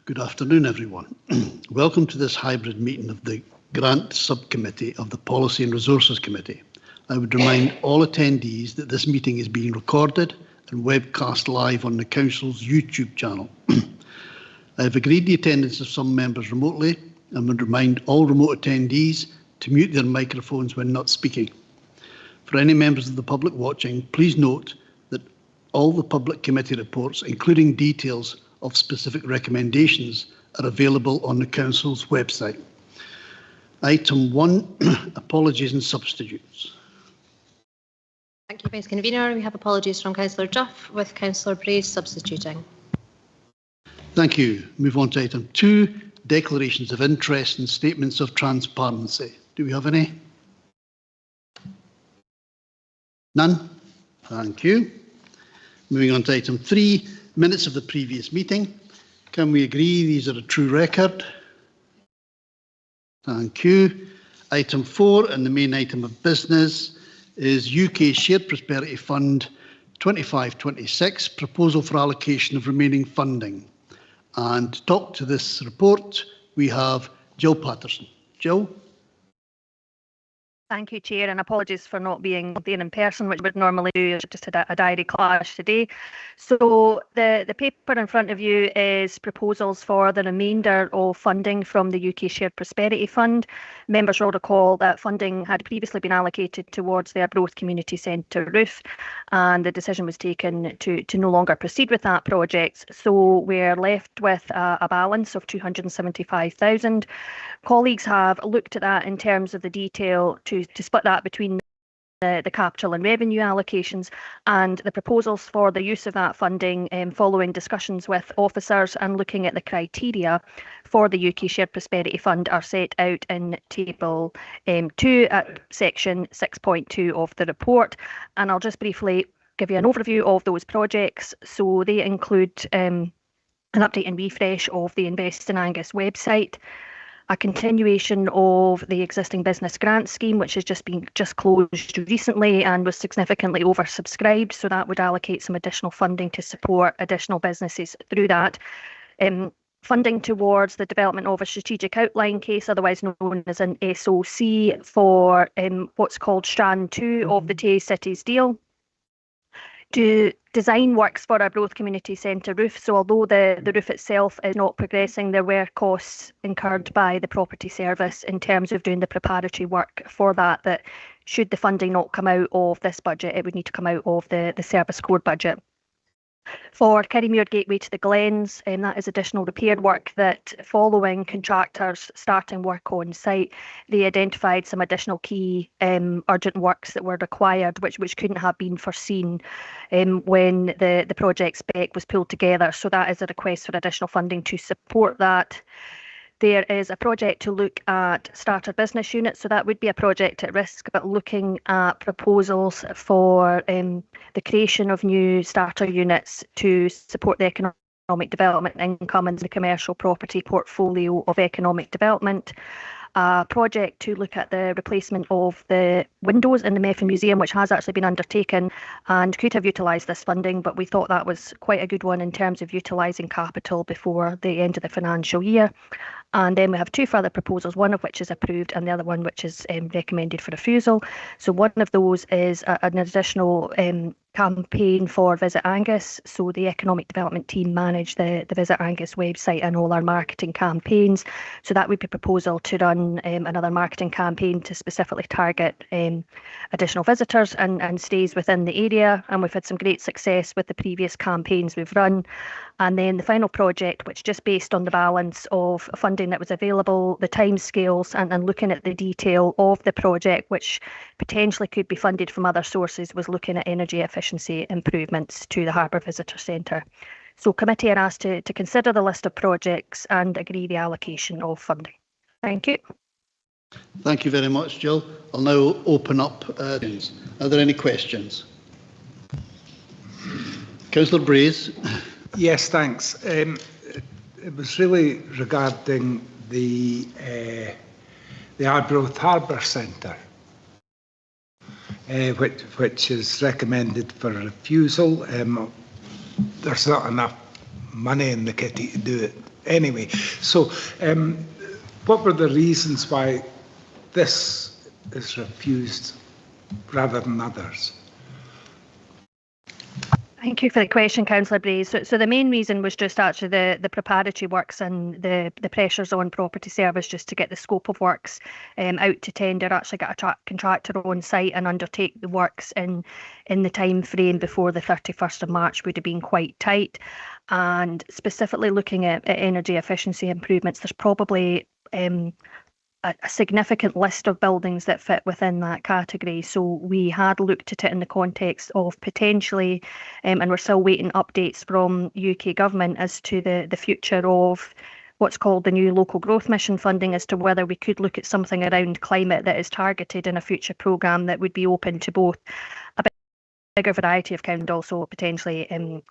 Good afternoon, everyone. Welcome to this hybrid meeting of the Grant Subcommittee of the Policy and Resources Committee. I would remind all attendees that this meeting is being recorded and webcast live on the Council's YouTube channel. I have agreed the attendance of some members remotely and would remind all remote attendees to mute their microphones when not speaking. For any members of the public watching, please note that all the public committee reports, including details of specific recommendations, are available on the Council's website. Item 1, apologies and substitutes. Thank you, Vice Convener. We have apologies from Councillor Duff, with Councillor Brace substituting. Thank you. Move on to item 2, declarations of interest and statements of transparency. Do we have any? None? Thank you. Moving on to item 3, minutes of the previous meeting. Can we agree these are a true record? Thank you. Item 4, and the main item of business, is UK Shared Prosperity Fund 25-26, proposal for allocation of remaining funding. And to talk to this report, we have Jill Patterson. Jill? Thank you, Chair, and apologies for not being there in person, which would normally do. Just had a diary clash today. So the paper in front of you is proposals for the remainder of funding from the UK Shared Prosperity Fund. Members will recall that funding had previously been allocated towards the Arbroath Community Centre roof, and the decision was taken to no longer proceed with that project. So we're left with a balance of 275,000. Colleagues have looked at that in terms of the detail to split that between the capital and revenue allocations, and the proposals for the use of that funding following discussions with officers and looking at the criteria for the UK Shared Prosperity Fund are set out in table 2 at section 6.2 of the report, and I'll just briefly give you an overview of those projects. So they include an update and refresh of the Invest in Angus website, a continuation of the existing business grant scheme, which has just closed recently and was significantly oversubscribed, so that would allocate some additional funding to support additional businesses through that. Funding towards the development of a strategic outline case, otherwise known as an SOC, for what's called Strand 2 of the Tay Cities deal. To design works for Arbroath Community Centre roof. So although the roof itself is not progressing, there were costs incurred by the property service in terms of doing the preparatory work for that should the funding not come out of this budget, it would need to come out of the service core budget. For Kirriemuir Gateway to the Glens, that is additional repair work that, following contractors starting work on site, they identified some additional key urgent works that were required, which couldn't have been foreseen when the project spec was pulled together. So that is a request for additional funding to support that. There is a project to look at starter business units, so that would be a project at risk, but looking at proposals for the creation of new starter units to support the economic development income and the commercial property portfolio of economic development. A project to look at the replacement of the windows in the Methven Museum, which has actually been undertaken and could have utilised this funding, but we thought that was quite a good one in terms of utilising capital before the end of the financial year. And then we have 2 further proposals, one of which is approved and the other one which is recommended for refusal. So one of those is an additional campaign for Visit Angus. So the economic development team manage the Visit Angus website and all our marketing campaigns. So that would be a proposal to run another marketing campaign to specifically target additional visitors and stays within the area. And we've had some great success with the previous campaigns we've run. And then the final project, which just based on the balance of funding that was available, the timescales and looking at the detail of the project, which potentially could be funded from other sources, was looking at energy efficiency improvements to the Harbour Visitor Centre. So committee are asked to consider the list of projects and agree the allocation of funding. Thank you. Thank you very much, Jill. I'll now open up. Are there any questions? Councillor Brace. Yes, thanks. It was really regarding the Arbroath Harbour Centre, which is recommended for refusal. There's not enough money in the kitty to do it anyway. So what were the reasons why this is refused rather than others? Thank you for the question, Councillor Bray. So the main reason was just actually the preparatory works and the pressures on Property Service just to get the scope of works out to tender, actually get a contractor on site and undertake the works in the time frame before the 31st of March would have been quite tight. And specifically looking at energy efficiency improvements, there's probably a significant list of buildings that fit within that category. So we had looked at it in the context of potentially, and we're still waiting updates from UK government as to the future of what's called the new local growth mission funding, as to whether we could look at something around climate that is targeted in a future programme that would be open to both a bigger variety of councils, also potentially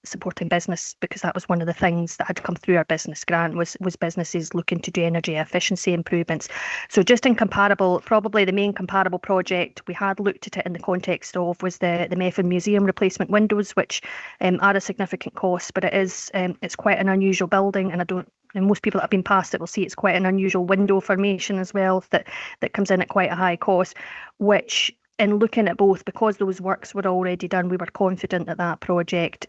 supporting business, because that was one of the things that had come through our business grant was businesses looking to do energy efficiency improvements. So just in comparable, probably the main comparable project we had looked at it in the context of was the Methven Museum replacement windows, which are a significant cost, but it's quite an unusual building, and most people that have been past it will see it's quite an unusual window formation as well that comes in at quite a high cost, which, in looking at both, because those works were already done, we were confident that that project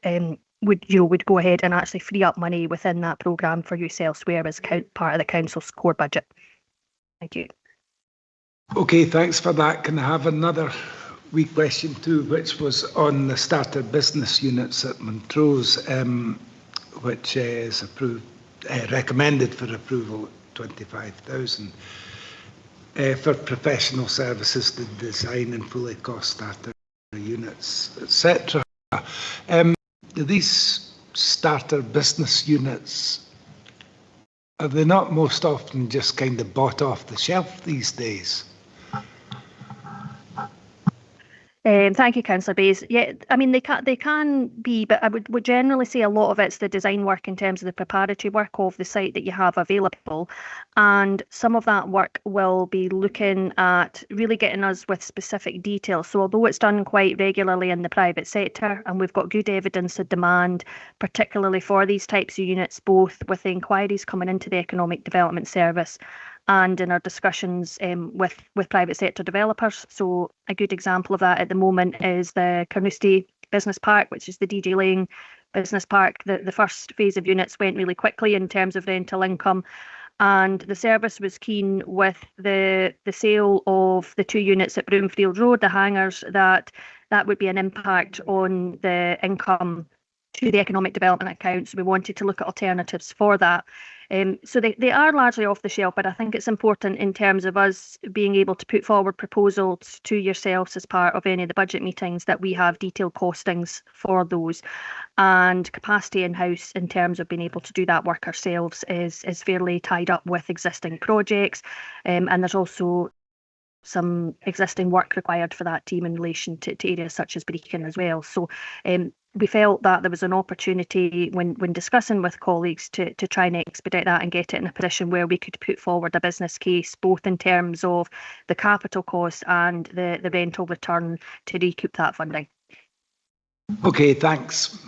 would go ahead and actually free up money within that programme for use elsewhere as part of the council's core budget. Thank you. Okay, thanks for that. Can I have another wee question too, which was on the starter business units at Montrose, which is recommended for approval, 25,000. For professional services to design and fully cost starter units, etc. These starter business units, are they not most often just kind of bought off the shelf these days? Thank you, Councillor Bayes. Yeah, I mean, they can be, but I would generally say a lot of it's the design work in terms of the preparatory work of the site that you have available. And some of that work will be looking at really getting us with specific details. So although it's done quite regularly in the private sector, and we've got good evidence of demand, particularly for these types of units, both with the inquiries coming into the Economic Development Service and in our discussions with private sector developers. So a good example of that at the moment is the Carnoustie Business Park, which is the DJ Lane Business Park. The first phase of units went really quickly in terms of rental income, and the service was keen with the sale of the 2 units at Broomfield Road, the hangars, that would be an impact on the income to the economic development account. So we wanted to look at alternatives for that. So they are largely off the shelf, but I think it's important in terms of us being able to put forward proposals to yourselves as part of any of the budget meetings that we have detailed costings for those, and capacity in-house in terms of being able to do that work ourselves is fairly tied up with existing projects, and there's also some existing work required for that team in relation to areas such as Brecon as well. So we felt that there was an opportunity when discussing with colleagues to try and expedite that and get it in a position where we could put forward a business case, both in terms of the capital cost and the rental return to recoup that funding. Okay, thanks.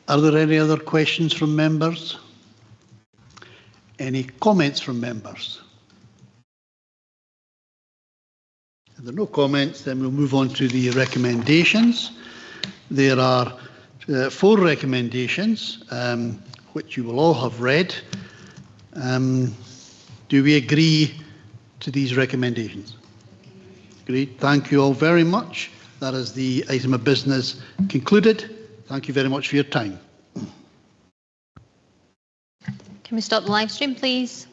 Are there any other questions from members? Any comments from members? If there are no comments, then we'll move on to the recommendations. There are 4 recommendations, which you will all have read. Do we agree to these recommendations? Agreed. Thank you all very much. That is the item of business concluded. Thank you very much for your time. Can we stop the live stream, please?